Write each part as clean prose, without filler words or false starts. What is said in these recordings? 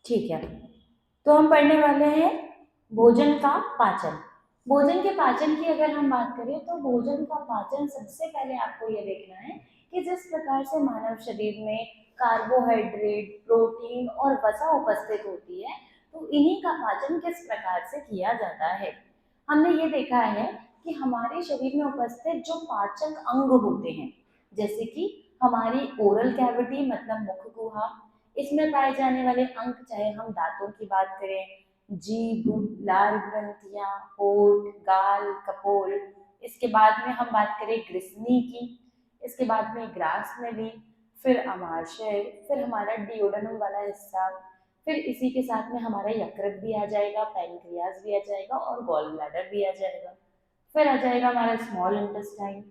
ठीक है, तो हम पढ़ने वाले हैं भोजन का पाचन। भोजन के पाचन की अगर हम बात करें तो भोजन का पाचन सबसे पहले आपको ये देखना है कि जिस प्रकार से मानव शरीर में कार्बोहाइड्रेट, प्रोटीन और वसा उपस्थित होती है, तो इन्हीं का पाचन किस प्रकार से किया जाता है। हमने ये देखा है कि हमारे शरीर में उपस्थित जो पाचक अंग होते हैं, जैसे कि हमारी ओरल कैविटी मतलब मुख गुहा, इसमें पाए जाने वाले अंग, चाहे हम दांतों की बात करें, जीभ, लार ग्रंथियां, होठ, गाल, कपोल, इसके बाद में हम बात करें ग्रिसनी की, इसके बाद में ग्रास नली, फिर अमाशय, फिर हमारा डिओडनम वाला हिस्सा, फिर इसी के साथ में हमारा यकृत भी आ जाएगा, पैनक्रियाज भी आ जाएगा और गॉल ब्लैडर भी आ जाएगा। फिर आ जाएगा हमारा स्मॉल इंटेस्टाइन,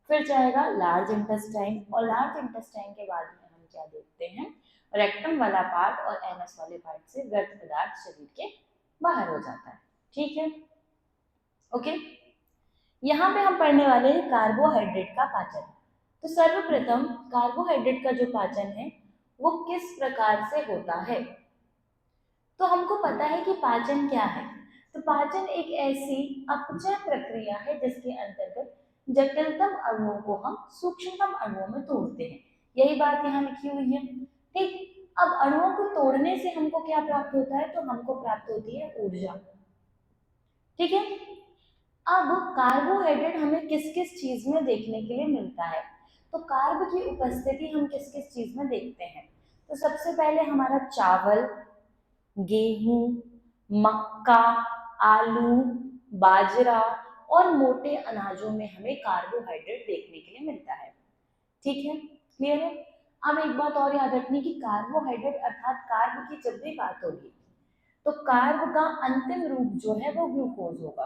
फिर जाएगा लार्ज इंटेस्टाइन, और लार्ज इंटेस्टाइन के बाद में हम क्या देखते हैं, रेक्टम वाला पार्ट और एनस वाले पार्ट से व्यर्थ पदार्थ शरीर के बाहर हो जाता है। ठीक है, ओके। यहाँ पे हम पढ़ने वाले हैं कार्बोहाइड्रेट का पाचन। तो सर्वप्रथम कार्बोहाइड्रेट का जो पाचन है वो किस प्रकार से होता है। तो हमको पता है कि पाचन क्या है। तो पाचन एक ऐसी अपचय प्रक्रिया है जिसके अंतर्गत जटिलतम अणुओं को हम सूक्ष्मतम अणुओं में तोड़ते हैं। यही बात यहाँ लिखी हुई है। ठीक, अब अणुओं को तोड़ने से हमको क्या प्राप्त होता है, तो हमको प्राप्त होती है ऊर्जा। ठीक है, अब कार्बोहाइड्रेट हमें किस किस चीज में देखने के लिए मिलता है। तो कार्ब की उपस्थिति हम किस किस चीज में देखते हैं। तो सबसे पहले हमारा चावल, गेहूं, मक्का, आलू, बाजरा और मोटे अनाजों में हमें कार्बोहाइड्रेट देखने के लिए मिलता है। ठीक है, क्लियर है। अब एक बात और याद रखनी कि कार्बोहाइड्रेट अर्थात कार्ब की जब भी बात होगी तो कार्ब का अंतिम रूप जो है वो ग्लूकोज होगा।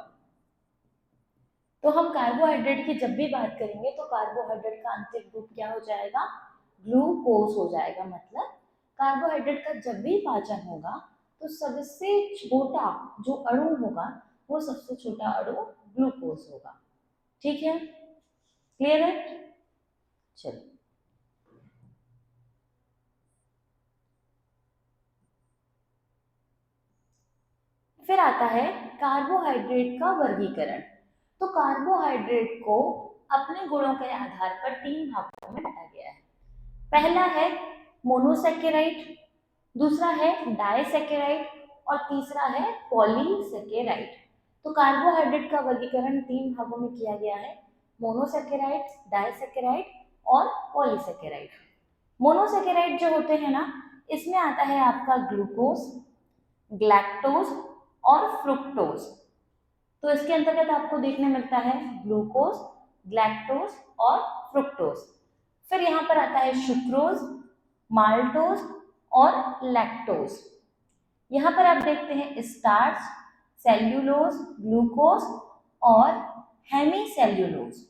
तो हम कार्बोहाइड्रेट की जब भी बात करेंगे तो कार्बोहाइड्रेट का अंतिम रूप क्या हो जाएगा, ग्लूकोज हो जाएगा। मतलब कार्बोहाइड्रेट का जब भी पाचन होगा तो सबसे छोटा जो अणु होगा वो सबसे छोटा अणु ग्लूकोज होगा। ठीक है, क्लियर है। चलो, फिर आता है कार्बोहाइड्रेट का वर्गीकरण। तो कार्बोहाइड्रेट को अपने गुणों के आधार पर तीन भागों में बांटा गया है। पहला है मोनोसेकेराइड, दूसरा है डाइसेकेराइड और तीसरा है पॉलीसेकेराइड। तो कार्बोहाइड्रेट का वर्गीकरण तीन भागों में किया गया है, मोनोसेकेराइड, डाइसेकेराइड और पॉलीसेकेराइड। मोनोसेकेराइड जो होते हैं ना, इसमें आता है आपका ग्लूकोज, ग्लैक्टोज और फ्रुक्टोज। तो इसके अंतर्गत आपको देखने मिलता है ग्लूकोज, ग्लैक्टोज और फ्रुक्टोज। फिर यहाँ पर आता है सुक्रोज, माल्टोज और लैक्टोज। यहाँ पर आप देखते हैं स्टार्च, सेल्यूलोज, ग्लूकोज और हेमीसेल्यूलोज।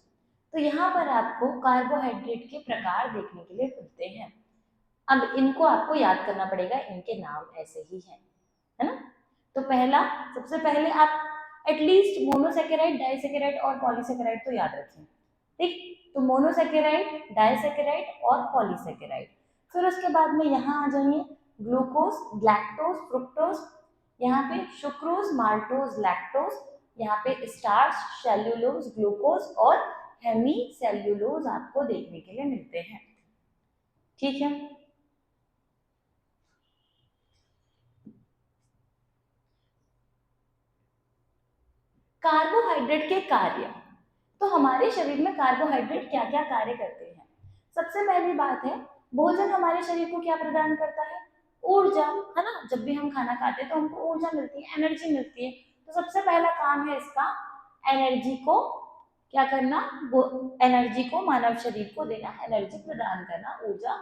तो यहाँ पर आपको कार्बोहाइड्रेट के प्रकार देखने के लिए मिलते हैं। अब इनको आपको याद करना पड़ेगा, इनके नाम ऐसे ही हैं, है ना। तो पहला, सबसे पहले आप एटलीस्ट मोनोसेकेराइड, डाइसेकेराइड और पॉलीसेकेराइड तो याद रखें। ठीक, तो मोनोसेकेराइड, डाइसेकेराइड और पॉलीसेकेराइड। फिर उसके बाद में यहाँ आ जाइए ग्लूकोज, ग्लैक्टोज, फ्रुक्टोज, यहाँ पे सुक्रोज, माल्टोज, लैक्टोज, यहाँ पे स्टार्च, सेल्यूलोज, ग्लूकोज और हेमी सेल्यूलोज आपको देखने के लिए मिलते हैं। ठीक है, कार्बोहाइड्रेट के कार्य। तो हमारे शरीर में कार्बोहाइड्रेट क्या क्या कार्य करते हैं। सबसे पहली बात है, भोजन हमारे शरीर को क्या प्रदान करता है, ऊर्जा, है ना। जब भी हम खाना खाते हैं तो हमको ऊर्जा मिलती है, एनर्जी मिलती है। तो सबसे पहला काम है इसका एनर्जी को क्या करना, वो एनर्जी को मानव शरीर को देना, एनर्जी प्रदान करना, ऊर्जा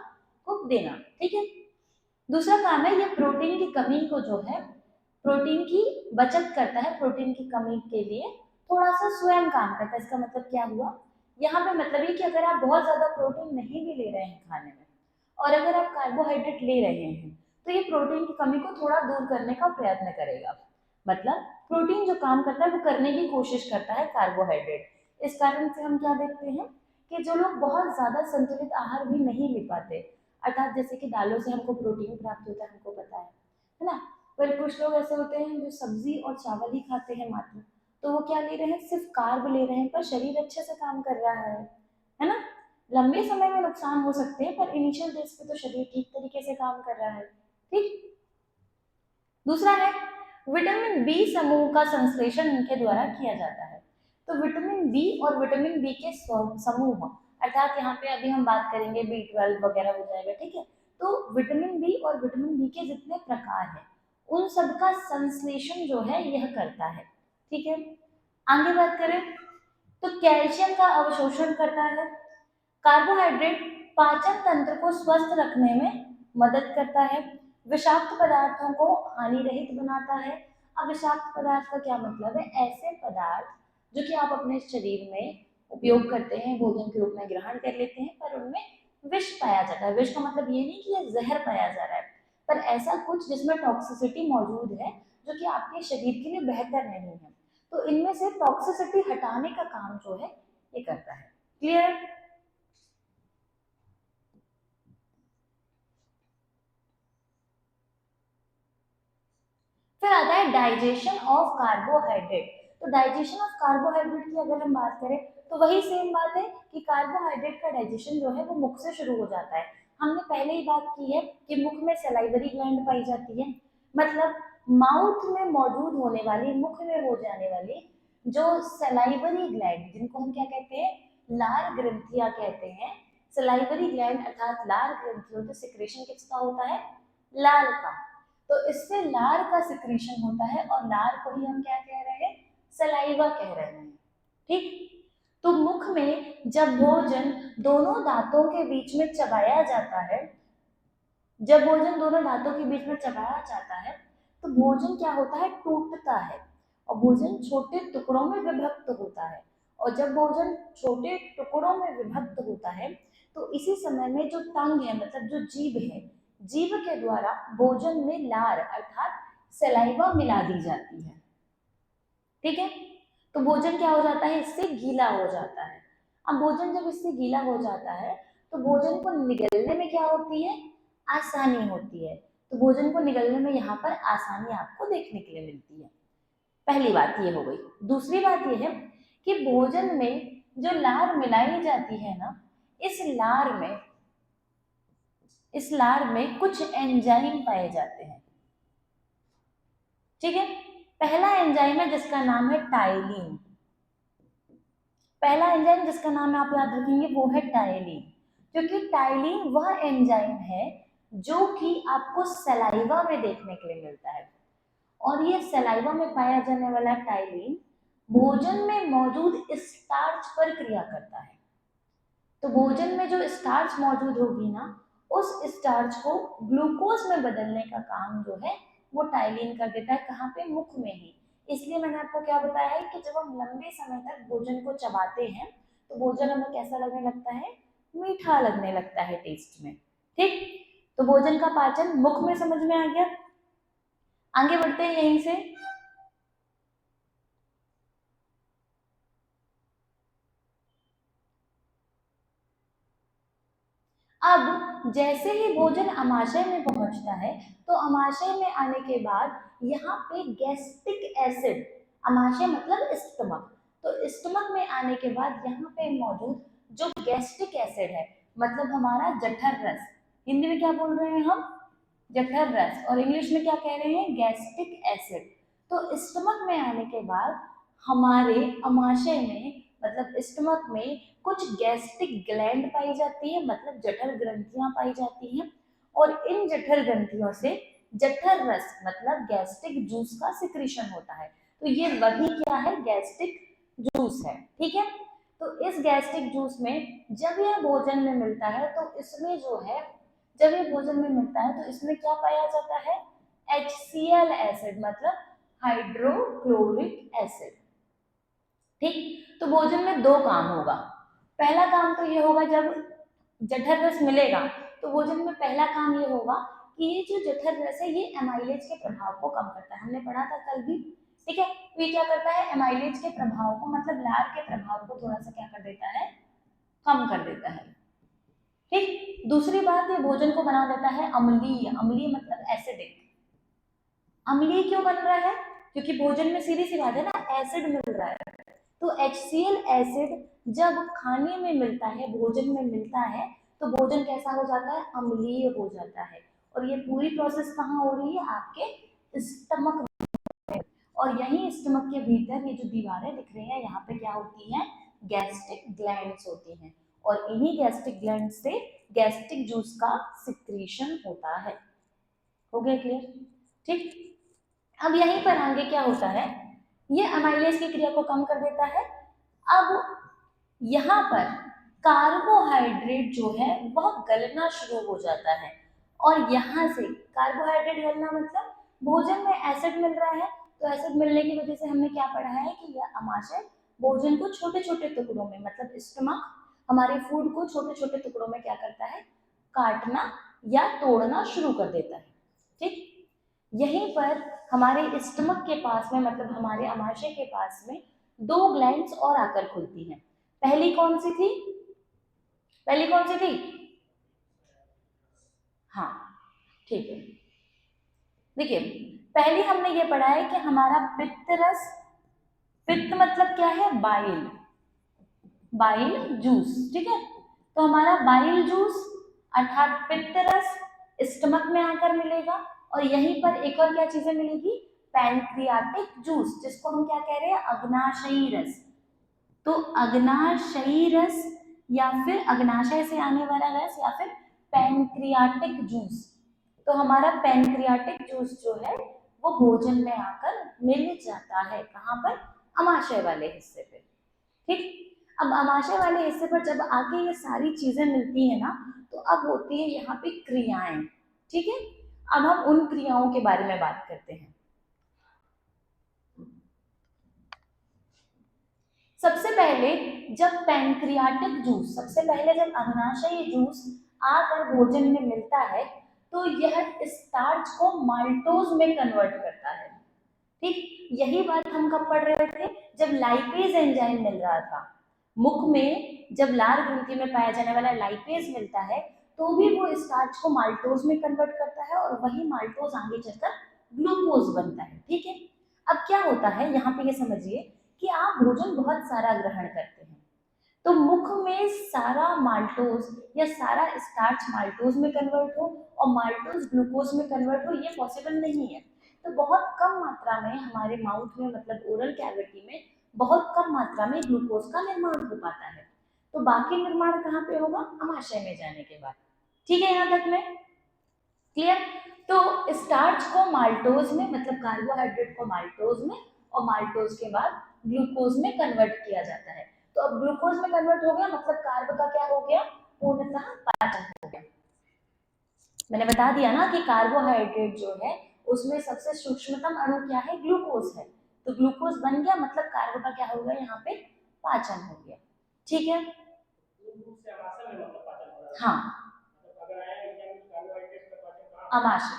को देना। ठीक है, दूसरा काम है ये प्रोटीन की कमी को जो है, प्रोटीन की बचत करता है, प्रोटीन की कमी के लिए थोड़ा सा स्वयं काम करता है। इसका मतलब क्या हुआ, यहाँ पे मतलब ये कि अगर आप बहुत ज्यादा प्रोटीन नहीं भी ले रहे हैं खाने में और अगर आप कार्बोहाइड्रेट ले रहे हैं तो ये प्रोटीन की कमी को थोड़ा दूर करने का प्रयत्न करेगा। मतलब प्रोटीन जो काम करता है वो करने की कोशिश करता है कार्बोहाइड्रेट। इस कारण से हम क्या देखते हैं कि जो लोग बहुत ज्यादा संतुलित आहार भी नहीं ले पाते, अर्थात जैसे कि दालों से हमको प्रोटीन प्राप्त होता है, हमको पता है ना, पर कुछ लोग ऐसे होते हैं जो सब्जी और चावल ही खाते हैं मात्र, तो वो क्या ले रहे हैं, सिर्फ कार्ब ले रहे हैं, पर शरीर अच्छे से काम कर रहा है ना। लंबे समय में नुकसान हो सकते हैं, पर इनिशियल डेज पे तो शरीर ठीक तरीके से काम कर रहा है। ठीक। दूसरा है विटामिन बी समूह का संश्लेषण इनके द्वारा किया जाता है। तो विटामिन बी और विटामिन बी के समूह, अर्थात यहाँ पे अभी हम बात करेंगे B12 वगैरह हो जाएगा, ठीक है। तो विटामिन बी और विटामिन बी के जितने प्रकार हैं उन सबका संश्लेषण जो है यह करता है, ठीक है। आगे बात करें तो कैल्शियम का अवशोषण करता है। कार्बोहाइड्रेट पाचन तंत्र को स्वस्थ रखने में मदद करता है, विषाक्त पदार्थों को हानि रहित बनाता है। अब विषाक्त पदार्थ का क्या मतलब है, ऐसे पदार्थ जो कि आप अपने शरीर में उपयोग करते हैं, भोजन के रूप में ग्रहण कर लेते हैं, पर उनमें विष पाया जाता है। विष का मतलब ये नहीं कि ये जहर पाया जा रहा है, पर ऐसा कुछ जिसमें टॉक्सिसिटी मौजूद है जो कि आपके शरीर के लिए बेहतर नहीं है, तो इनमें से टॉक्सिसिटी हटाने का काम जो है ये करता है। क्लियर। फिर आता है डाइजेशन ऑफ कार्बोहाइड्रेट। तो डाइजेशन ऑफ कार्बोहाइड्रेट की अगर हम बात करें तो वही सेम बात है कि कार्बोहाइड्रेट का डाइजेशन जो है वो मुख से शुरू हो जाता है। हमने पहले ही बात की है कि मुख में सलाइवरी ग्लैंड पाई जाती है, मतलब माउथ में मौजूद होने वाली, मुख में हो जाने वाली जो सलाइवरी ग्लैंड, जिनको हम क्या कहते हैं, लार ग्रंथियां कहते हैं। सलाइवरी ग्लैंड अर्थात लार ग्रंथियों का सिक्रेशन किसका होता है, लार का। तो इससे लार का सिक्रीशन होता है और लार को ही हम क्या कह रहे हैं, सलाइवा कह रहे हैं। ठीक। तो मुख में जब भोजन दोनों दांतों के बीच में चबाया जाता है, जब भोजन दोनों दांतों के बीच में चबाया जाता है तो भोजन क्या होता है, टूटता है और भोजन छोटे टुकड़ों में विभक्त होता है। और जब भोजन छोटे टुकड़ों में विभक्त होता है तो इसी समय में जो टंग है, मतलब जो जीभ है, जीभ के द्वारा भोजन में लार अर्थात सलाइवा मिला दी जाती है। ठीक है। तो भोजन क्या हो जाता है, इससे गीला हो जाता है। अब भोजन जब इससे गीला हो जाता है तो भोजन को निगलने में क्या होती है, आसानी होती है। तो भोजन को निगलने में यहाँ पर आसानी आपको देखने के लिए मिलती है। पहली बात ये हो गई। दूसरी बात ये है कि भोजन में जो लार मिलाई जाती है ना, इस लार में कुछ एंजाइम पाए जाते हैं। ठीक है। पहला एंजाइम है जिसका नाम है टाइलिन। पहला एंजाइम जिसका नाम आप याद रखेंगे वो है टाइलिन, क्योंकि टाइलिन वह एंजाइम है जो कि आपको सलाइवा में देखने के लिए मिलता है। और ये सलाइवा में पाया जाने वाला टाइलिन भोजन में मौजूद स्टार्च पर क्रिया करता है। तो भोजन में जो स्टार्च मौजूद होगी ना, उस स्टार्च को ग्लूकोज में बदलने का काम जो है वो टाइलिन कर देता है। कहाँ पे, मुख में ही। इसलिए मैंने आपको क्या बताया है कि जब हम लंबे समय तक भोजन को चबाते हैं तो भोजन हमें कैसा लगने लगता है, मीठा लगने लगता है टेस्ट में। ठीक। तो भोजन का पाचन मुख में समझ में आ गया। आगे बढ़ते हैं यहीं से। अब जैसे ही भोजन अमाशय में पहुंचता है तो अमाशय में आने के बाद यहाँ पे गैस्ट्रिक एसिड, अमाशय मतलब स्टमक, तो स्टमक में आने के बाद यहाँ पे मौजूद जो गैस्ट्रिक एसिड है, मतलब हमारा जठर रस, हिंदी में क्या बोल रहे हैं हम, जठर रस, और इंग्लिश में क्या कह रहे हैं, गैस्ट्रिक एसिड। तो स्टमक में आने के बाद हमारे अमाशय में, मतलब स्टमक में कुछ गैस्ट्रिक ग्लैंड पाई जाती है, मतलब जठर ग्रंथियां पाई जाती हैं, और इन जठर ग्रंथियों से जठर रस मतलब गैस्ट्रिक जूस का सिक्रीशन होता है। तो ये वही क्या है, गैस्ट्रिक जूस है। ठीक है। तो इस गैस्ट्रिक जूस में जब यह भोजन में मिलता है तो इसमें जो है, जब ये भोजन में मिलता है तो इसमें क्या पाया जाता है, HCl एसिड, मतलब हाइड्रोक्लोरिक एसिड। ठीक। तो भोजन में दो काम होगा। पहला काम तो ये होगा, जब जठर रस मिलेगा तो भोजन में पहला काम ये होगा कि ये जो जठर रस है ये एमाइलेज के प्रभाव को कम करता है, हमने पढ़ा था कल भी। ठीक है। तो ये क्या करता है, एमाइलेज के प्रभाव को, मतलब लार के प्रभाव को थोड़ा सा क्या कर देता है, कम कर देता है। ठीक, दूसरी बात, ये भोजन को बना देता है अम्लीय। अम्लीय मतलब एसिडिक। अम्लीय क्यों बन रहा है? क्योंकि भोजन में सीधी सी बात है ना, एसिड मिल रहा है। तो HCl एसिड जब खाने में मिलता है, भोजन में मिलता है, तो भोजन कैसा हो जाता है? अम्लीय हो जाता है। और ये पूरी प्रोसेस कहाँ हो रही है? आपके स्टमक में। और यही स्टमक के भीतर ये जो दीवारें दिख रही हैं, यहाँ पे क्या होती हैं? गैस्ट्रिक ग्लैंड्स होती हैं। और इन्हीं गैस्ट्रिक ग्लैंड से गैस्ट्रिक जूस का सिक्रीशन होता है। हो गया क्लियर? ठीक, अब यहीं पर आगे क्या होता है? ये अमाइलेज की क्रिया को कम कर देता है। अब यहाँ पर कार्बोहाइड्रेट जो है वह गलना शुरू हो जाता है। और यहाँ से कार्बोहाइड्रेट गलना मतलब भोजन में एसिड मिल रहा है, तो एसिड मिलने की वजह से हमने क्या पढ़ा है कि यह अमाशय भोजन को छोटे छोटे टुकड़ों में, मतलब स्टमक हमारे फूड को छोटे छोटे टुकड़ों में क्या करता है? काटना या तोड़ना शुरू कर देता है। ठीक, यहीं पर हमारे स्टमक के पास में, मतलब हमारे अमाशय के पास में दो ग्लैंड्स और आकर खुलती हैं। पहली कौन सी थी? पहली कौन सी थी? हाँ, ठीक है। देखिए, पहली हमने ये पढ़ा है कि हमारा पित्त रस, पित्त मतलब क्या है? Bile, bile juice. ठीक है, तो हमारा बाइल जूस अर्थात पित्त रस स्टमक में आकर मिलेगा। और यहीं पर एक और क्या चीजें मिलेगी? पैंक्रियाटिक जूस, जिसको हम क्या कह रहे हैं? अग्नाशयी रस। तो अग्नाशयी रस या फिर अग्नाशय से आने वाला रस या फिर पैंक्रियाटिक जूस। तो हमारा पैंक्रियाटिक जूस जो है वो भोजन में आकर मिल जाता है। कहाँ पर? अमाशय वाले हिस्से पे। ठीक, अब अमाशय वाले हिस्से पर जब आके ये सारी चीजें मिलती है ना, तो अब होती है यहाँ पे क्रियाएं। ठीक है, अब हम उन क्रियाओं के बारे में बात करते हैं। सबसे पहले जब पैंक्रियाटिक जूस, सबसे पहले जब अग्नाशयी जूस आकर भोजन में मिलता है, तो यह स्टार्च को माल्टोज में कन्वर्ट करता है। ठीक, यही बात हम कब पढ़ रहे थे? जब लाइपेज एंजाइम मिल रहा था। मुख में जब लार ग्रंथि में पाया जाने वाला लाइपेज मिलता है, तो भी वो स्टार्च को माल्टोज में कन्वर्ट करता है और वही माल्टोज आगे चलकर ग्लूकोज बनता है। ठीक है, अब क्या होता है यहाँ पे? ये समझिए कि आप भोजन बहुत सारा ग्रहण करते हैं, तो मुख में सारा माल्टोज या सारा स्टार्च माल्टोज में कन्वर्ट हो और माल्टोज ग्लूकोज में कन्वर्ट हो, ये पॉसिबल नहीं है। तो बहुत कम मात्रा में हमारे माउथ में, मतलब ओरल कैविटी में बहुत कम मात्रा में ग्लूकोज का निर्माण हो पाता है। तो बाकी निर्माण कहाँ पे होगा? अमाशय में जाने के बाद। ठीक है, यहाँ तक में क्लियर? तो स्टार्च को माल्टोज में, मतलब कार्बोहाइड्रेट को माल्टोज में, और माल्टोज के बाद ग्लूकोज में कन्वर्ट किया जाता है। तो अब ग्लूकोज में कन्वर्ट हो गया, मतलब कार्ब का क्या हो गया? पूर्णतः पाचन हो गया। मैंने बता दिया ना कि कार्बोहाइड्रेट जो है उसमें सबसे सूक्ष्मतम अणु क्या है? ग्लूकोज है। तो ग्लूकोज बन गया, मतलब कार्ब का क्या हो गया? यहाँ पे पाचन हो गया। ठीक है, हाँ, अमाशय,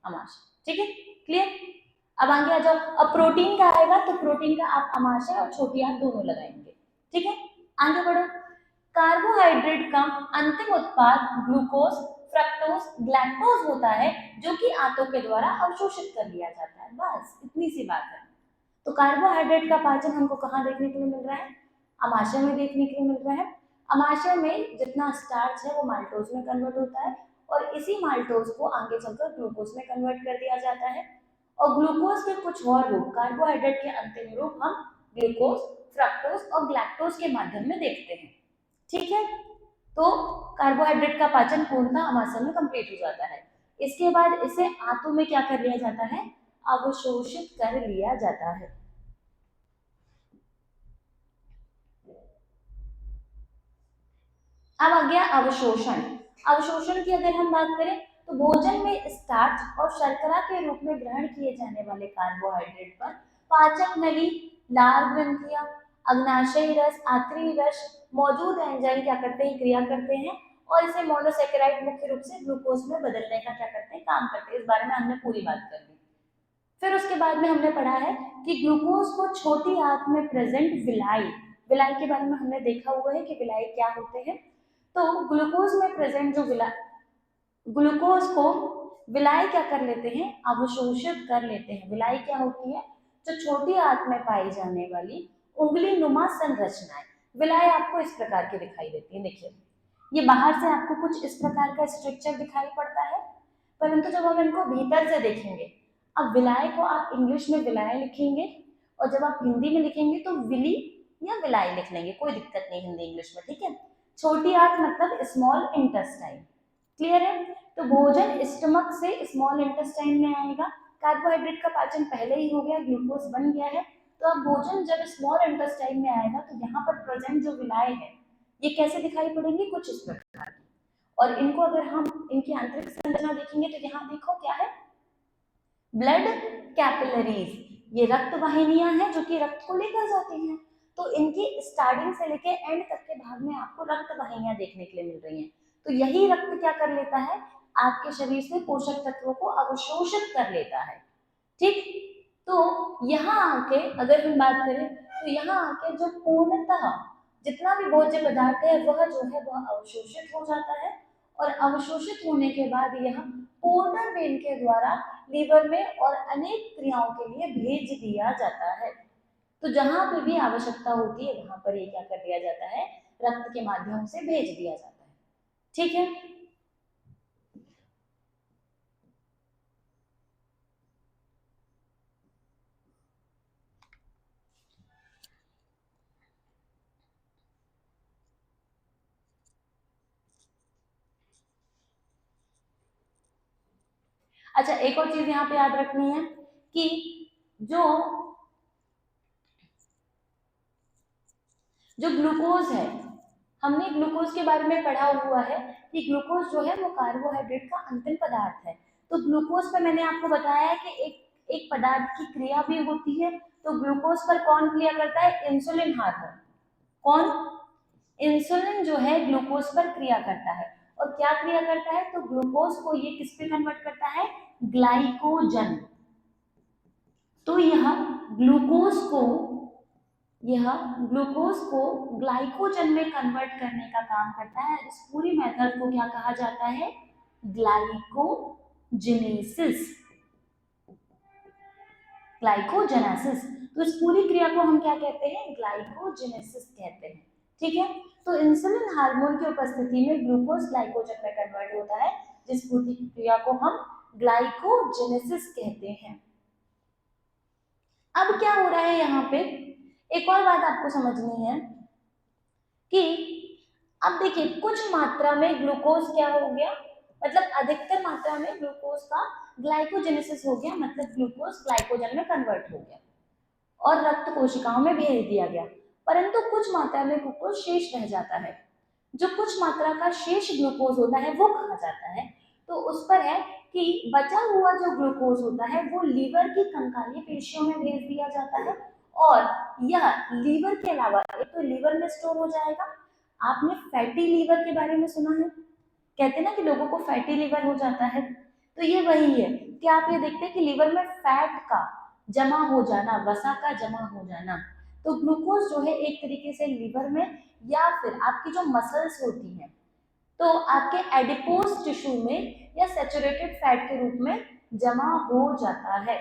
अमाशय। ठीक है, क्लियर? अब आगे आ जाओ। अब प्रोटीन का आएगा, तो प्रोटीन का आप अमाशय और छोटी आंत दोनों लगाएंगे। ठीक है, आगे बढ़ो। कार्बोहाइड्रेट का अंतिम उत्पाद ग्लूकोज, फ्रक्टोज, ग्लैक्टोज होता है, जो कि आंतों के द्वारा अवशोषित कर लिया जाता है। बस इतनी सी बात है। तो कार्बोहाइड्रेट का पाचन हमको कहाँ देखने के लिए मिल रहा है? अमाशय में देखने के लिए मिल रहा है। अमाशय में जितना स्टार्च है वो माल्टोज में कन्वर्ट होता है और इसी माल्टोज को आगे चलकर ग्लूकोज में कन्वर्ट कर दिया जाता है। और ग्लूकोज के कुछ और रूप, कार्बोहाइड्रेट के अंतिम रूप हम ग्लूकोज, फ्रक्टोज और ग्लैक्टोज के माध्यम में देखते हैं। ठीक है, तो कार्बोहाइड्रेट का पाचन पूर्णतः अमाशय में कंप्लीट हो जाता है। इसके बाद इसे आंतों में क्या कर लिया जाता है? अवशोषित कर लिया जाता है। अब आ गया अवशोषण। अवशोषण की अगर हम बात करें, तो भोजन में स्टार्च और शर्करा के रूप में ग्रहण किए जाने वाले कार्बोहाइड्रेट पर पाचक नली, लार ग्रंथियां, अग्नाशयी रस, आंतरिक रस मौजूद एंजाइम क्या करते हैं? क्रिया करते हैं और इसे मोनोसेकेराइड मुख्य रूप से ग्लूकोज में बदलने का क्या करते हैं? काम करते हैं। इस बारे में हमने पूरी बात कर ली। फिर उसके बाद में हमने पढ़ा है कि ग्लूकोज को छोटी आंत में प्रेजेंट विलाई विलाय के बारे में हमने देखा हुआ है कि विलाय क्या होते हैं। तो ग्लूकोज में प्रेजेंट जो ग्लूकोज को विलाय क्या कर लेते हैं, अवशोषित कर लेते हैं। विलाय क्या होती है, जो छोटी आंत में पाई जाने वाली उंगली नुमा संरचनाएं। विलाय आपको इस प्रकार की दिखाई देती है। देखिए ये बाहर से आपको कुछ इस प्रकार का स्ट्रक्चर दिखाई पड़ता है, परंतु जब हम इनको भीतर से देखेंगे, अब विलाय को आप इंग्लिश में विलाय लिखेंगे और जब आप हिंदी में लिखेंगे तो विली या विलाय लिख लेंगे, कोई दिक्कत नहीं हिंदी इंग्लिश में, ठीक है। छोटी आंत मतलब स्मॉल इंटेस्टाइन, क्लियर है। तो भोजन स्टमक से स्मॉल इंटेस्टाइन में आएगा। कार्बोहाइड्रेट का पाचन पहले ही हो गया, ग्लूकोज बन गया है। तो अब भोजन जब स्मॉल इंटेस्टाइन में आएगा तो यहाँ पर प्रेजेंट जो विलाय है ये कैसे दिखाई पड़ेंगे, कुछ इस प्रकार। और इनको अगर हम इनकी आंतरिक संरचना देखेंगे तो यहाँ देखो क्या है, ब्लड कैपिलरीज, ये रक्त वाहिनियां हैं जो कि रक्त को लेकर जाती हैं। तो इनकी स्टार्टिंग से लेके एंड तक के भाग में आपको रक्त वाहिनियां देखने के लिए मिल रही हैं। तो यही रक्त क्या कर लेता है, आपके शरीर से पोषक तत्वों को अवशोषित कर लेता है, ठीक। तो यहाँ आके अगर हम बात करें तो यहाँ आके जो पूर्णतः जितना भी भोज्य पदार्थ है वह जो है वह अवशोषित हो जाता है, और अवशोषित होने के बाद यह पोर्टल वेन के द्वारा लीवर में और अनेक क्रियाओं के लिए भेज दिया जाता है। तो जहां पे भी आवश्यकता होती है वहां पर ये क्या कर दिया जाता है, रक्त के माध्यम से भेज दिया जाता है, ठीक है। अच्छा एक और चीज यहाँ पे याद रखनी है कि जो जो ग्लूकोज है, हमने ग्लूकोज के बारे में पढ़ा हुआ है कि ग्लूकोज जो है वो कार्बोहाइड्रेट का अंतिम पदार्थ है। तो ग्लूकोज पर मैंने आपको बताया है कि एक एक पदार्थ की क्रिया भी होती है। तो ग्लूकोज पर कौन क्रिया करता है, इंसुलिन हार्मोन। कौन, इंसुलिन जो है ग्लूकोज पर क्रिया करता है। और क्या क्रिया करता है, तो ग्लूकोज को ये किस पे कन्वर्ट करता है, ग्लाइकोजन। तो यह ग्लूकोज को ग्लाइकोजन में कन्वर्ट करने का काम करता है। इस पूरी मेथड को क्या कहा जाता है, ग्लाइकोजेनेसिस, ग्लाइकोजेनेसिस। तो इस पूरी क्रिया को हम क्या कहते हैं, ग्लाइकोजेनेसिस कहते हैं, ठीक है। तो इंसुलिन हार्मोन की उपस्थिति में ग्लूकोज ग्लाइकोजन में कन्वर्ट होता है, जिस पूरी क्रिया को हम ग्लाइकोजेनेसिस कहते हैं। अब क्या हो रहा है यहाँ पे, एक और बात आपको समझनी है कि अब देखिए कुछ मात्रा में ग्लूकोज क्या हो गया, मतलब अधिकतर मात्रा में ग्लूकोज का ग्लाइकोजेनेसिस हो गया, मतलब ग्लूकोज ग्लाइकोजन में कन्वर्ट हो गया और रक्त कोशिकाओं में भेज दिया गया। परंतु कुछ मात्रा में ग्लूकोज शेष रह जाता है। जो कुछ मात्रा का शेष ग्लूकोज होता है वो कहा जाता है, तो उस पर है कि बचा हुआ जो ग्लूकोज होता है वो लीवर की कंकाली पेशियों में भेज दिया जाता है। और यह लीवर के अलावा एक तो लीवर में स्टोर हो जाएगा। आपने फैटी लीवर के बारे में सुना है, कहते हैं ना कि लोगों को फैटी लीवर हो जाता है, तो ये वही है कि आप ये देखते हैं कि लीवर में फैट का जमा हो जाना, वसा का जमा हो जाना। तो ग्लूकोज जो है एक तरीके से लीवर में या फिर आपकी जो मसल्स होती हैं तो आपके एडिपोज टिश्यू में या सैचुरेटेड फैट के रूप में जमा हो जाता है।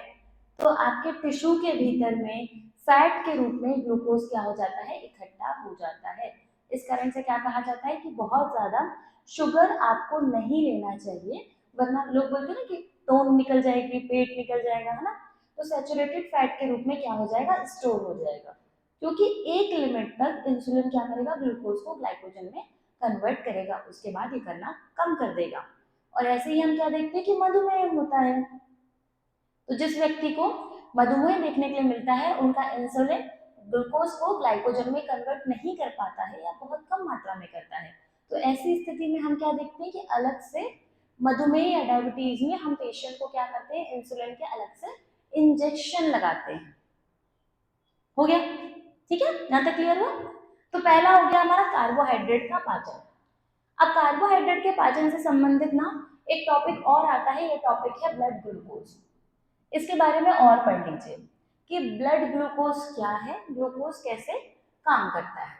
तो आपके टिश्यू के भीतर में फैट के रूप में ग्लूकोज क्या हो जाता है, इकट्ठा हो जाता है। इस कारण से क्या कहा जाता है कि बहुत ज्यादा शुगर आपको नहीं लेना चाहिए, वरना लोग बोलते हैं ना कि टोन निकल जाएगी, पेट निकल जाएगा, है ना। तो सैचुरेटेड फैट के रूप में क्या हो जाएगा, स्टोर हो जाएगा, क्योंकि एक लिमिट तक इंसुलिन क्या करेगा, ग्लूकोज को ग्लाइकोजन में कन्वर्ट करेगा, उसके बाद ये करना कम कर देगा। और ऐसे ही हम क्या देखते हैं कि मधुमेह होता है। तो जिस व्यक्ति को मधुमेह देखने के लिए मिलता है उनका इंसुलिन ग्लूकोज को ग्लाइकोजन में कन्वर्ट नहीं कर पाता है या बहुत कम मात्रा में करता है। तो ऐसी स्थिति में हम क्या देखते हैं कि अलग से मधुमेह या डायबिटीज में हम पेशेंट को क्या करते हैं, इंसुलिन के अलग से इंजेक्शन लगाते हैं। हो गया, ठीक है, यहां तक क्लियर हुआ। तो पहला हो गया हमारा कार्बोहाइड्रेट का पाचन। अब कार्बोहाइड्रेट के पाचन से संबंधित ना एक टॉपिक और आता है, ये टॉपिक है ब्लड ग्लूकोज। इसके बारे में और पढ़ लीजिए कि ब्लड ग्लूकोज क्या है, ग्लूकोज कैसे काम करता है।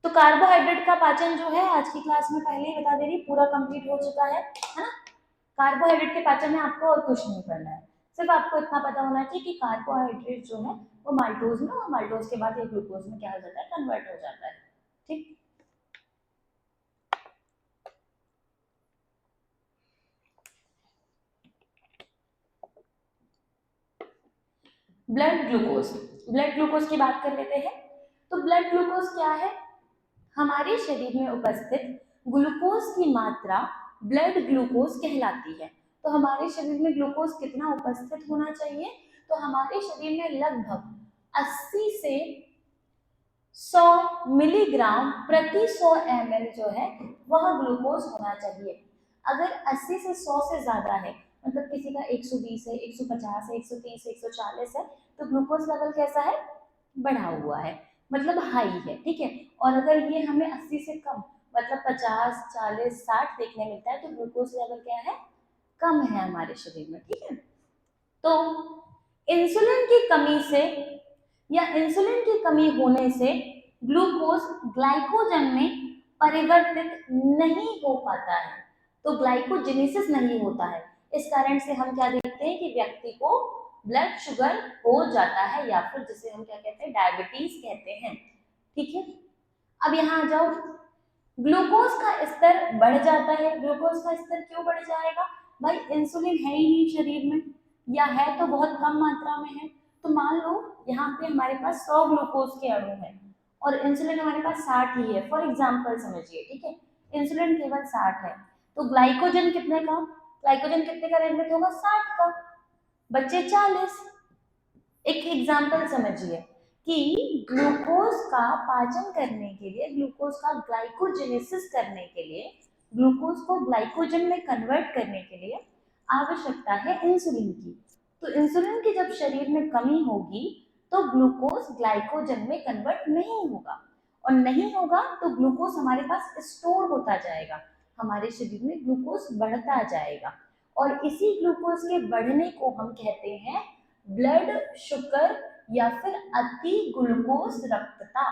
तो कार्बोहाइड्रेट का पाचन जो है आज की क्लास में पहले ही बता दे रही, पूरा कंप्लीट हो चुका है ना। कार्बोहाइड्रेट के पाचन में आपको और कुछ नहीं करना है, सिर्फ आपको इतना पता होना चाहिए कि कार्बोहाइड्रेट जो है वो माल्टोज में और माल्टोज के बाद ये ग्लूकोज में क्या हो जाता है, कन्वर्ट हो जाता है। ठीक, ब्लड ग्लूकोज, ब्लड ग्लूकोज की बात कर लेते हैं। तो ब्लड ग्लूकोज क्या है, हमारे शरीर में उपस्थित ग्लूकोज की मात्रा ब्लड ग्लूकोज कहलाती है। तो हमारे शरीर में ग्लूकोज कितना उपस्थित होना चाहिए, तो हमारे शरीर में लगभग 80 से 100 मिलीग्राम प्रति 100 ml जो है वह ग्लूकोज होना चाहिए। अगर 80 से 100 से ज्यादा है, मतलब किसी का 120 है, 150 है, 130 है, 140 है, तो ग्लूकोज लेवल कैसा है, बढ़ा हुआ है, मतलब हाई है। ठीक है, और अगर ये हमें 80 से कम मतलब 50, 40, 60 देखने मिलता है तो ग्लूकोज लेवल क्या है, कम है हमारे शरीर में। ठीक है, तो इंसुलिन की कमी से या इंसुलिन की कमी होने से ग्लूकोज ग्लाइकोजन में परिवर्तित नहीं हो पाता है, तो ग्लाइकोजेनेसिस नहीं होता है। इस कारण से हम क्या देखते हैं कि व्यक्ति को ब्लड शुगर हो जाता है, या फिर जिसे हम क्या कहते हैं, डायबिटीज कहते हैं। ठीक है, अब यहाँ आ जाओ, ग्लूकोज का स्तर बढ़ जाता है। ग्लूकोज का स्तर क्यों बढ़ जाएगा, भाई इंसुलिन है ही नहीं शरीर में, या है तो बहुत कम मात्रा में है। तो मान लो यहाँ पे हमारे पास 100 ग्लूकोज के अणु हैं और इंसुलिन हमारे पास 60 ही है, फॉर एग्जांपल समझिए। ठीक है, इंसुलिन केवल 60 है, तो ग्लाइकोजन कितने का, ग्लाइकोजन कितने का निर्मित होगा, 60 का, बच्चे 40। एक एग्जांपल समझिए कि ग्लूकोज का पाचन करने के लिए, ग्लूकोज का ग्लाइकोजेनेसिस करने के लिए, ग्लूकोज को ग्लाइकोजन में कन्वर्ट करने के लिए आवश्यकता है इंसुलिन की। तो इंसुलिन की जब शरीर में कमी होगी तो ग्लूकोज ग्लाइकोजन में कन्वर्ट नहीं होगा, और नहीं होगा तो ग्लूकोज हमारे पास स्टोर होता जाएगा, हमारे शरीर में ग्लूकोज बढ़ता जाएगा, और इसी ग्लूकोज के बढ़ने को हम कहते हैं ब्लड शुगर या फिर अति ग्लूकोज रक्तता।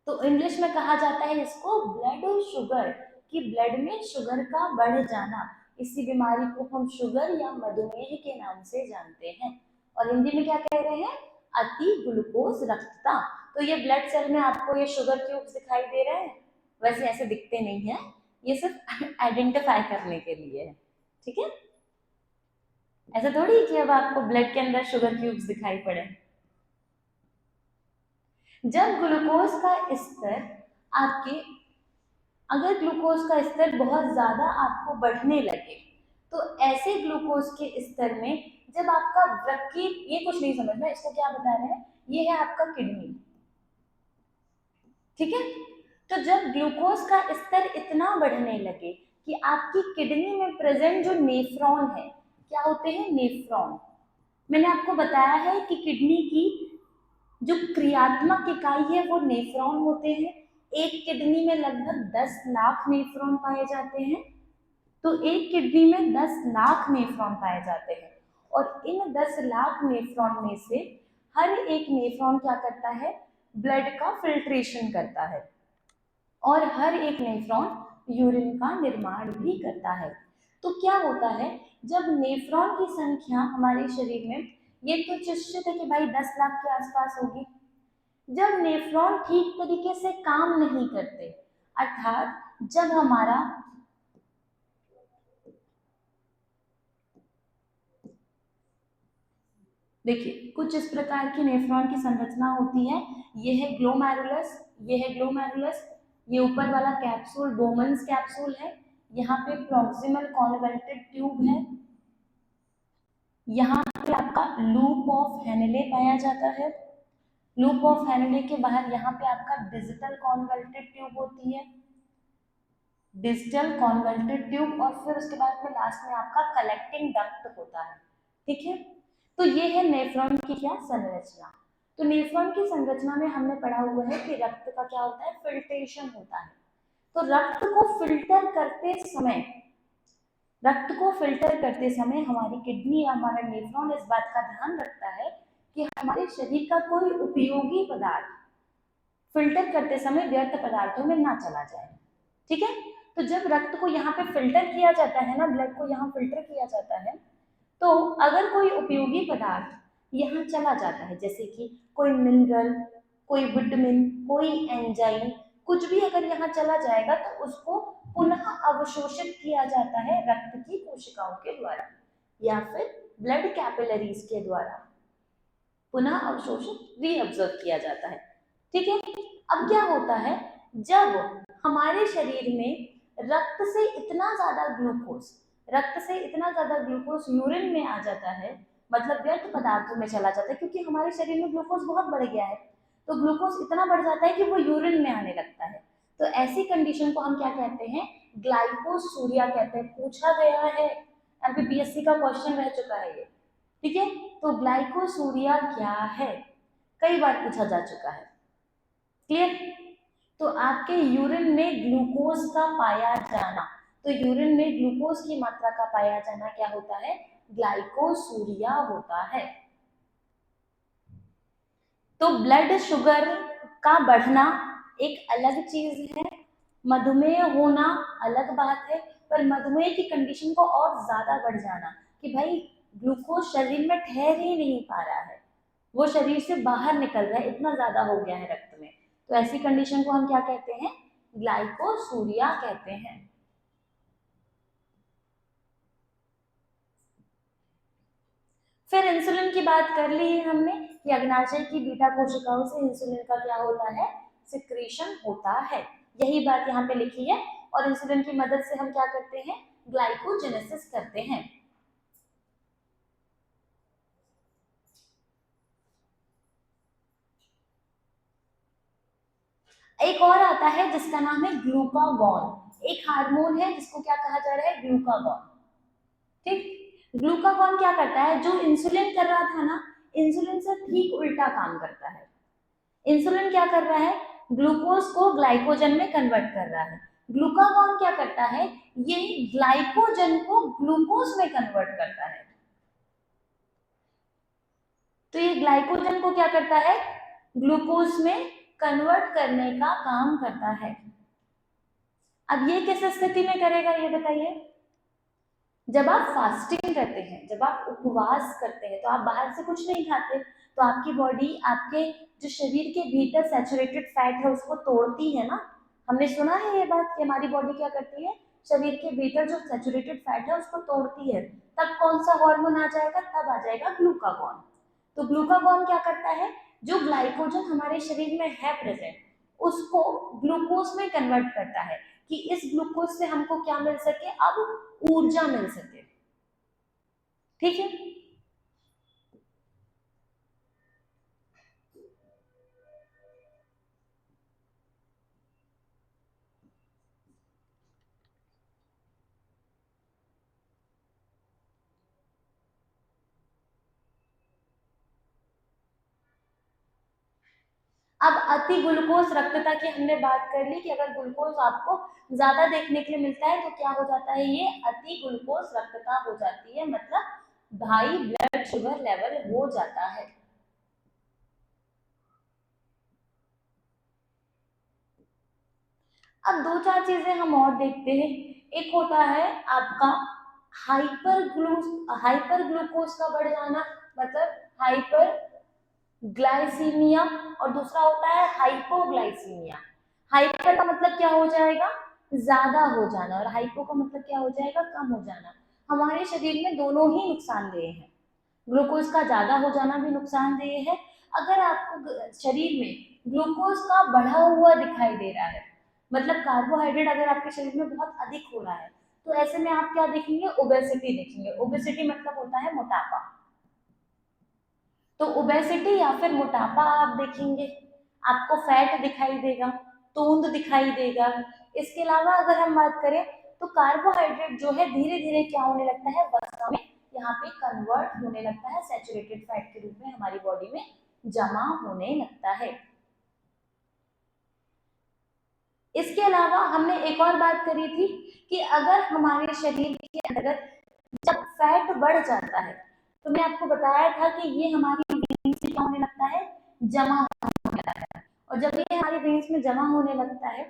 तो इंग्लिश में कहा जाता है इसको ब्लड शुगर, कि ब्लड में शुगर का बढ़ जाना। इसी बीमारी को हम शुगर या मधुमेह के नाम से जानते हैं, और हिंदी में क्या कह रहे हैं, अति ग्लूकोज रक्तता। तो ये ब्लड सेल में आपको ये शुगर क्यूब्स दिखाई दे रहे हैं, वैसे ऐसे दिखते नहीं है, ये सिर्फ आइडेंटिफाई करने के लिए है। ठीक है, ऐसा थोड़ी कि अब आपको ब्लड के अंदर शुगर क्यूब्स दिखाई पड़े। जब ग्लूकोज का स्तर आपके, अगर ग्लूकोज का स्तर बहुत ज्यादा आपको बढ़ने लगे, तो ऐसे ग्लूकोज के स्तर में जब आपका वृक्की, ये कुछ नहीं समझना इसका क्या बता रहे हैं, ये है आपका किडनी। ठीक है, तो जब ग्लूकोज का स्तर इतना बढ़ने लगे कि आपकी किडनी में प्रेजेंट जो नेफ्रॉन है, क्या होते हैं, नेफ्रॉन। मैंने आपको बताया है कि किडनी की जो क्रियात्मक इकाई है वो नेफ्रॉन होते हैं। एक किडनी में लगभग 10 लाख नेफ्रॉन पाए जाते हैं, तो एक किडनी में 10 लाख नेफ्रॉन पाए जाते हैं, और इन 10 लाख नेफ्रॉन में से हर एक नेफ्रॉन क्या करता है, ब्लड का फिल्ट्रेशन करता है, और हर एक नेफ्रॉन यूरिन का निर्माण भी करता है। तो क्या होता है, जब नेफ्रॉन की संख्या हमारे शरीर में, ये तो निश्चित है कि भाई 10 लाख के आसपास होगी, जब नेफ्रॉन ठीक तरीके से काम नहीं करते, अर्थात जब हमारा देखिए कुछ इस प्रकार की नेफ्रॉन की संरचना होती है, ये है ग्लोमेरुलस, ये है ग्लोमेरुलस, ये ऊपर वाला कैप्सूल बोमन्स कैप्सूल है, यहाँ पे प्रॉक्सिमल कॉन्वोल्टेड ट्यूब है, यहाँ पे आपका लूप ऑफ हेनले पाया जाता है, लूप ऑफ हेनले के बाहर यहाँ पे आपका डिजिटल कॉन्वोल्टेड ट्यूब होती है, डिजिटल कॉन्वोल्टेड ट्यूब, और फिर उसके बाद में लास्ट में आपका कलेक्टिंग डक्ट होता है। ठीक है, तो ये है नेफ्रॉन की क्या संरचना। तो नेफ्रॉन की संरचना में हमने पढ़ा हुआ है कि रक्त का क्या होता है, फिल्ट्रेशन होता है। तो रक्त को फिल्टर करते समय रक्त को फिल्टर करते समय हमारी किडनी या हमारा नेफ्रॉन इस बात का ध्यान रखता है कि हमारे शरीर का कोई उपयोगी पदार्थ फिल्टर करते समय व्यर्थ पदार्थों में ना चला जाए। ठीक है, तो जब रक्त को यहाँ पे फिल्टर किया जाता है ना, ब्लड को यहाँ फिल्टर किया जाता है, तो अगर कोई उपयोगी पदार्थ यहाँ चला जाता है, जैसे कि कोई मिनरल, कोई विटामिन, कोई एंजाइम, कुछ भी अगर यहाँ चला जाएगा तो उसको पुनः अवशोषित किया जाता है रक्त की कोशिकाओं के द्वारा या फिर ब्लड कैपिलरीज के द्वारा पुनः अवशोषित रीअब्जॉर्ब किया जाता है। ठीक है, अब क्या होता है, जब हमारे शरीर में रक्त से इतना ज्यादा ग्लूकोज यूरिन में आ जाता है, मतलब व्यर्थ पदार्थों में चला जाता है, क्योंकि हमारे शरीर में ग्लूकोज बहुत बढ़ गया है, तो ग्लूकोज इतना बढ़ जाता है कि वो यूरिन में आने लगता है। तो ऐसी कंडीशन को हम क्या कहते हैं, ग्लाइकोसूरिया कहते हैं। पूछा गया है, एमपीपीएससी का क्वेश्चन रह चुका है ये। ठीक है, तो ग्लाइकोसूरिया क्या है, कई बार पूछा जा चुका है। क्लियर, तो आपके यूरिन में ग्लूकोज का पाया जाना, तो यूरिन में ग्लूकोज की मात्रा का पाया जाना क्या होता है, ग्लाइकोसूरिया होता है। तो ब्लड शुगर का बढ़ना एक अलग चीज है, मधुमेह होना अलग बात है, पर मधुमेह की कंडीशन को और ज्यादा बढ़ जाना कि भाई ग्लूकोज शरीर में ठहर ही नहीं पा रहा है, वो शरीर से बाहर निकल रहा है, इतना ज्यादा हो गया है रक्त में, तो ऐसी कंडीशन को हम क्या कहते हैं, ग्लाइकोसूरिया कहते हैं। फिर इंसुलिन की बात कर ली है हमने कि अग्नाशय की बीटा कोशिकाओं से इंसुलिन का क्या होता है, सिक्रीशन होता है, यही बात यहाँ पे लिखी है। और इंसुलिन की मदद से हम क्या करते हैं, ग्लाइकोजेनेसिस करते हैं। एक और आता है जिसका नाम है ग्लूकागॉन, एक हार्मोन है जिसको क्या कहा जा रहा है, ग्लूकागॉन। ठीक, ग्लूकागॉन क्या करता है, जो इंसुलिन कर रहा था ना, इंसुलिन से ठीक उल्टा काम करता है। इंसुलिन क्या कर रहा है, ग्लूकोज को ग्लाइकोजन में कन्वर्ट कर रहा है। ग्लूकागॉन क्या करता है, ये ग्लाइकोजन को ग्लूकोज में कन्वर्ट करता है। तो ये ग्लाइकोजन को क्या करता है, ग्लूकोज में कन्वर्ट करने का काम करता है। अब ये किस स्थिति में करेगा ये बताइए, जब आप फास्टिंग करते हैं, जब आप उपवास करते हैं, तो आप बाहर से कुछ नहीं खाते, तो आपकी बॉडी आपके जो शरीर के भीतर सैचुरेटेड फैट है उसको तोड़ती है ना। हमने सुना है ये बात कि हमारी बॉडी क्या करती है, शरीर के भीतर जो सैचुरेटेड फैट है उसको तोड़ती है। तब कौन सा हार्मोन आ जाएगा, तब आ जाएगा ग्लूकागॉन। तो ग्लूकागॉन क्या करता है, जो ग्लाइकोजन हमारे शरीर में है प्रेजेंट, उसको ग्लूकोज में कन्वर्ट करता है कि इस ग्लूकोज से हमको क्या मिल सके, अब ऊर्जा मिल सके। ठीक है, अब अति ग्लूकोज रक्तता की हमने बात कर ली कि अगर ग्लूकोज आपको ज्यादा देखने के लिए मिलता है तो क्या हो जाता है, ये अति ग्लूकोज रक्तता हो जाती है, मतलब हाई ब्लड शुगर लेवल हो जाता है। अब दो चार चीजें हम और देखते हैं, एक होता है आपका हाइपर ग्लूकोज का बढ़ जाना, मतलब हाइपर ग्लाइसीमिया, और दूसरा होता है हाइपोग्लाइसीमिया। हाइपर का मतलब क्या हो जाएगा, ज्यादा हो जाना, और हाइपो का मतलब क्या हो जाएगा, कम हो जाना। हमारे शरीर में दोनों ही नुकसानदेह है, ग्लूकोज का ज्यादा हो जाना भी नुकसानदेह है। अगर आपको शरीर में ग्लूकोज का बढ़ा हुआ दिखाई दे रहा है, मतलब कार्बोहाइड्रेट अगर आपके शरीर में बहुत अधिक हो रहा है, तो ऐसे में आप क्या देखेंगे, ओबेसिटी देखेंगे। ओबेसिटी मतलब होता है मोटापा, तो ओबेसिटी या फिर मोटापा आप देखेंगे, आपको फैट दिखाई देगा, तोंद दिखाई देगा। इसके अलावा अगर हम बात करें तो कार्बोहाइड्रेट जो है धीरे धीरे क्या होने लगता है, वसा में यहाँ पे कन्वर्ट होने लगता है, सैचुरेटेड फैट के रूप में हमारी बॉडी में जमा होने लगता है। इसके अलावा हमने एक और बात करी थी कि अगर हमारे शरीर के अंतर्गत जब फैट बढ़ जाता है, तो मैं आपको बताया था कि ये हमारी वेन्स में क्या होने लगता है, जमा होने लगता है। और जब ये हमारी वेन्स में जमा होने लगता है,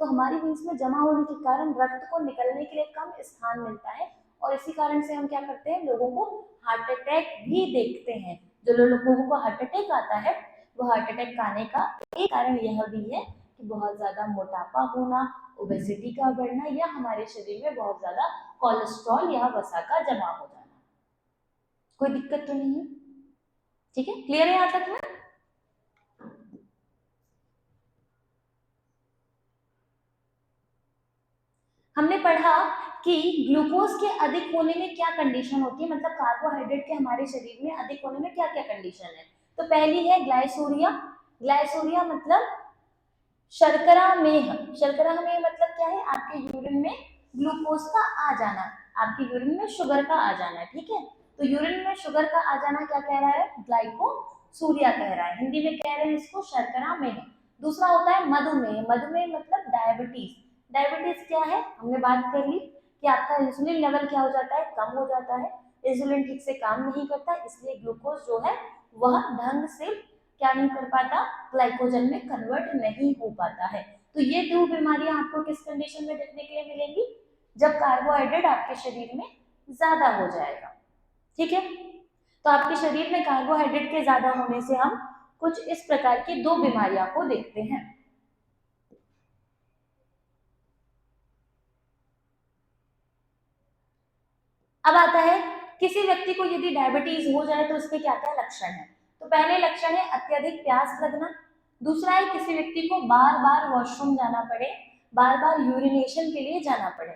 तो हमारी वेन्स में जमा होने के कारण रक्त को निकलने के लिए कम स्थान मिलता है, और इसी कारण से हम क्या करते हैं, लोगों को हार्ट अटैक भी देखते हैं। जो लोगों को हार्ट अटैक आता है, वो हार्ट अटैक आने का एक कारण यह भी है कि बहुत ज्यादा मोटापा होना, ओबेसिटी का बढ़ना, या हमारे शरीर में बहुत ज्यादा कोलेस्ट्रॉल या वसा का जमा हो जाना। कोई दिक्कत तो नहीं है? ठीक है, क्लियर है यहाँ तक ना? हमने पढ़ा कि ग्लूकोज के अधिक होने में क्या कंडीशन होती है, मतलब कार्बोहाइड्रेट के हमारे शरीर में अधिक होने में क्या क्या कंडीशन है। तो पहली है ग्लाइसोरिया। ग्लाइसोरिया मतलब शर्करा मेह। शर्करा मेह मतलब क्या है, आपके यूरिन में ग्लूकोज का आ जाना, आपके यूरिन में शुगर का आ जाना, ठीक है। तो यूरिन में शुगर का आ जाना क्या कह रहा है, ग्लाइकोसूरिया कह रहा है, हिंदी में कह रहे हैं इसको शर्करा मेह। दूसरा होता है मधुमेह। मधुमेह मतलब डायबिटीज। डायबिटीज क्या है, हमने बात कर ली कि आपका इंसुलिन लेवल क्या हो जाता है, कम हो जाता है। इंसुलिन ठीक से काम नहीं करता, इसलिए ग्लूकोज जो है वह ढंग से क्या नहीं कर पाता, ग्लाइकोजन में कन्वर्ट नहीं हो पाता है। तो ये दो बीमारियां आपको किस कंडीशन में देखने के लिए मिलेंगी, जब कार्बोहाइड्रेट आपके शरीर में ज्यादा हो जाएगा, ठीक है। तो आपके शरीर में कार्बोहाइड्रेट के ज्यादा होने से हम कुछ इस प्रकार की दो बीमारियां को देखते हैं। अब आता है, किसी व्यक्ति को यदि डायबिटीज हो जाए तो उसके क्या क्या लक्षण है। तो पहले लक्षण है अत्यधिक प्यास लगना। दूसरा है किसी व्यक्ति को बार बार वॉशरूम जाना पड़े, बार बार यूरिनेशन के लिए जाना पड़े।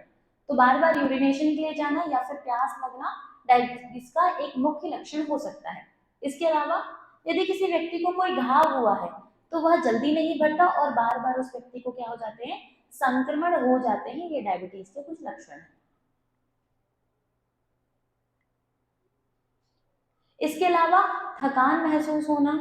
तो बार बार यूरिनेशन के लिए जाना या फिर प्यास लगना डायबिटीज का एक मुख्य लक्षण हो सकता है। इसके अलावा यदि किसी व्यक्ति को कोई घाव हुआ है, तो वह जल्दी नहीं बढ़ता और बार बार उस व्यक्ति को क्या हो जाते हैं, संक्रमण हो जाते हैं। ये डायबिटीज के कुछ लक्षण हैं। इसके अलावा थकान महसूस होना,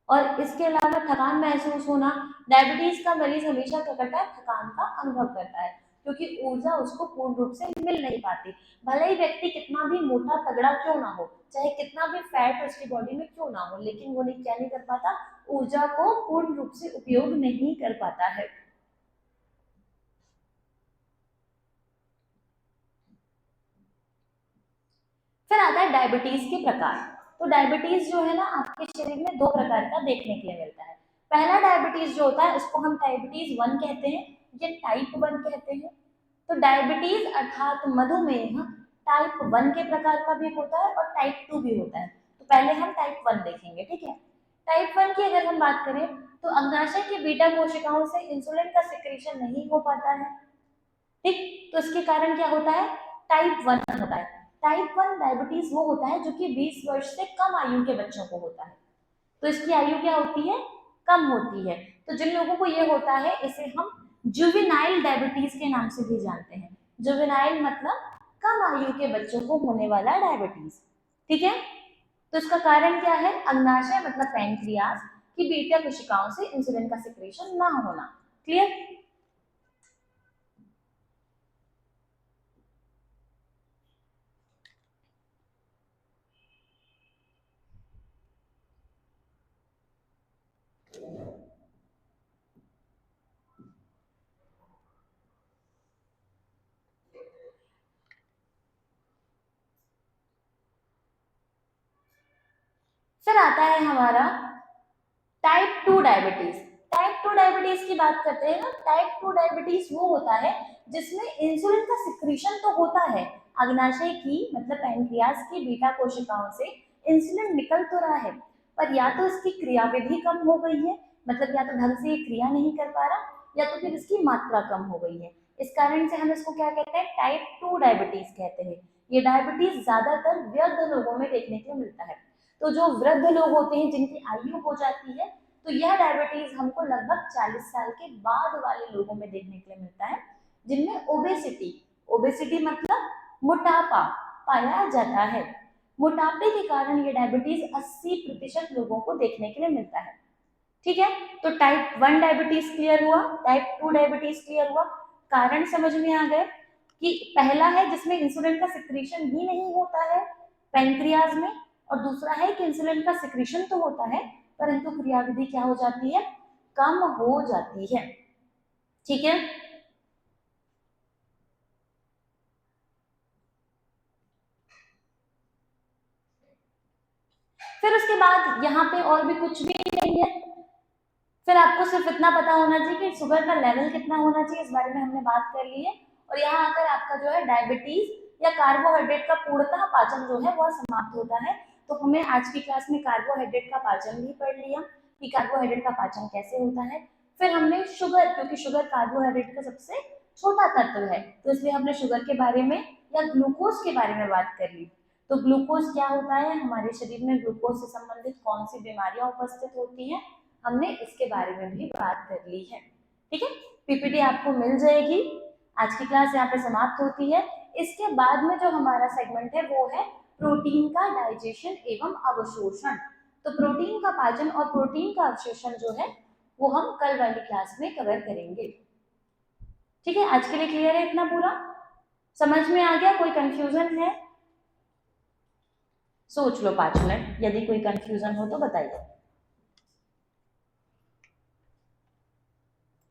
और इसके अलावा थकान महसूस होना, डायबिटीज का मरीज हमेशा क्या करता है, थकान का अनुभव करता है, क्योंकि ऊर्जा उसको पूर्ण रूप से मिल नहीं पाती। भले ही व्यक्ति कितना भी मोटा तगड़ा क्यों ना हो, चाहे कितना भी फैट उसकी बॉडी में क्यों ना हो, लेकिन वो नहीं क्या नहीं कर पाता, ऊर्जा को पूर्ण रूप से उपयोग नहीं कर पाता है। फिर आता है डायबिटीज के प्रकार। तो डायबिटीज जो है ना, आपके शरीर में दो प्रकार का देखने के लिए मिलता है। पहला डायबिटीज जो होता है उसको हम डायबिटीज 1 कहते हैं, ये टाइप 1 कहते हैं। तो डायबिटीज अर्थात मधुमेह टाइप 1 के प्रकार का भी होता है और टाइप 2 भी होता है। तो पहले हम टाइप 1 देखेंगे, ठीक है। टाइप 1 की अगर हम बात करें, तो अग्नाशय की बीटा कोशिकाओं से इंसुलिन का सिक्रीशन नहीं हो पाता है, ठीक। तो इसके कारण क्या होता है, टाइप 1 होता है। टाइप 1 डायबिटीज वो होता है जो कि 20 वर्ष से कम आयु के बच्चों को होता है। तो इसकी आयु क्या होती है, कम होती है। तो जिन लोगों को ये होता है इसे हम जुवेनाइल डायबिटीज के नाम से भी जानते हैं। जुवेनाइल मतलब कम आयु के बच्चों को होने वाला डायबिटीज, ठीक है। तो इसका कारण क्या है, अग्नाशय मतलब पैंक्रियाज की बीटा कोशिकाओं से इंसुलिन का सिक्रेशन ना होना। क्लियर? फिर आता है हमारा टाइप 2 डायबिटीज। टाइप 2 डायबिटीज की बात करते हैं ना, टाइप 2 डायबिटीज वो होता है जिसमें इंसुलिन का सिक्रीशन तो होता है, अग्नाशय की मतलब पैंक्रियाज की बीटा कोशिकाओं से इंसुलिन निकल तो रहा है, पर या तो इसकी क्रियाविधि कम हो गई है, मतलब या तो ढंग से ये क्रिया नहीं कर पा रहा, या तो फिर इसकी मात्रा कम हो गई है। इस कारण से हम इसको क्या कहते हैं, टाइप 2 डायबिटीज कहते हैं। ये डायबिटीज ज्यादातर वृद्ध लोगों में देखने को मिलता है। तो जो वृद्ध लोग होते हैं जिनकी आयु हो जाती है, तो यह डायबिटीज हमको लगभग 40 साल के बाद वाले लोगों में देखने के लिए मिलता है, जिनमें ओबेसिटी, ओबेसिटी मतलब मोटापा पाया जाता है। मोटापे के कारण ये डायबिटीज 80% लोगों को देखने के लिए मिलता है। ठीक है, तो टाइप 1 डायबिटीज क्लियर हुआ, टाइप 2 डायबिटीज क्लियर हुआ। कारण समझ में आ गए कि पहला है जिसमें इंसुलिन का सिक्रीशन ही नहीं होता है पैंक्रियाज में, और दूसरा है कि इंसुलिन का सिक्रीशन तो होता है परंतु क्रियाविधि क्या हो जाती है, कम हो जाती है। ठीक है, फिर उसके बाद यहाँ पे और भी कुछ भी नहीं है, फिर आपको सिर्फ इतना पता होना चाहिए कि शुगर का लेवल कितना होना चाहिए, इस बारे में हमने बात कर ली है। और यहाँ आकर आपका जो है डायबिटीज या कार्बोहाइड्रेट का पूर्णतः पाचन जो है वह समाप्त होता है। तो हमें आज की क्लास में कार्बोहाइड्रेट का पाचन भी पढ़ लिया कि कार्बोहाइड्रेट का पाचन कैसे होता है। फिर हमने शुगर, क्योंकि शुगर कार्बोहाइड्रेट का सबसे छोटा तत्व है तो इसलिए हमने शुगर के बारे में या ग्लूकोज के बारे में बात कर ली। तो ग्लूकोज क्या होता है, हमारे शरीर में ग्लूकोज से संबंधित कौन सी बीमारियां उपस्थित होती हैं, हमने इसके बारे में भी बात कर ली है। ठीक है, पीपीटी आपको मिल जाएगी। आज की क्लास यहाँ पे समाप्त होती है। इसके बाद में जो हमारा सेगमेंट है वो है प्रोटीन का डाइजेशन एवं अवशोषण। तो प्रोटीन का पाचन और प्रोटीन का अवशोषण जो है वो हम कल वाली क्लास में कवर करेंगे। ठीक है, आज के लिए क्लियर है इतना पूरा, समझ में आ गया? कोई कंफ्यूजन है? सोच लो 5 मिनट, यदि कोई कंफ्यूजन हो तो बताइए।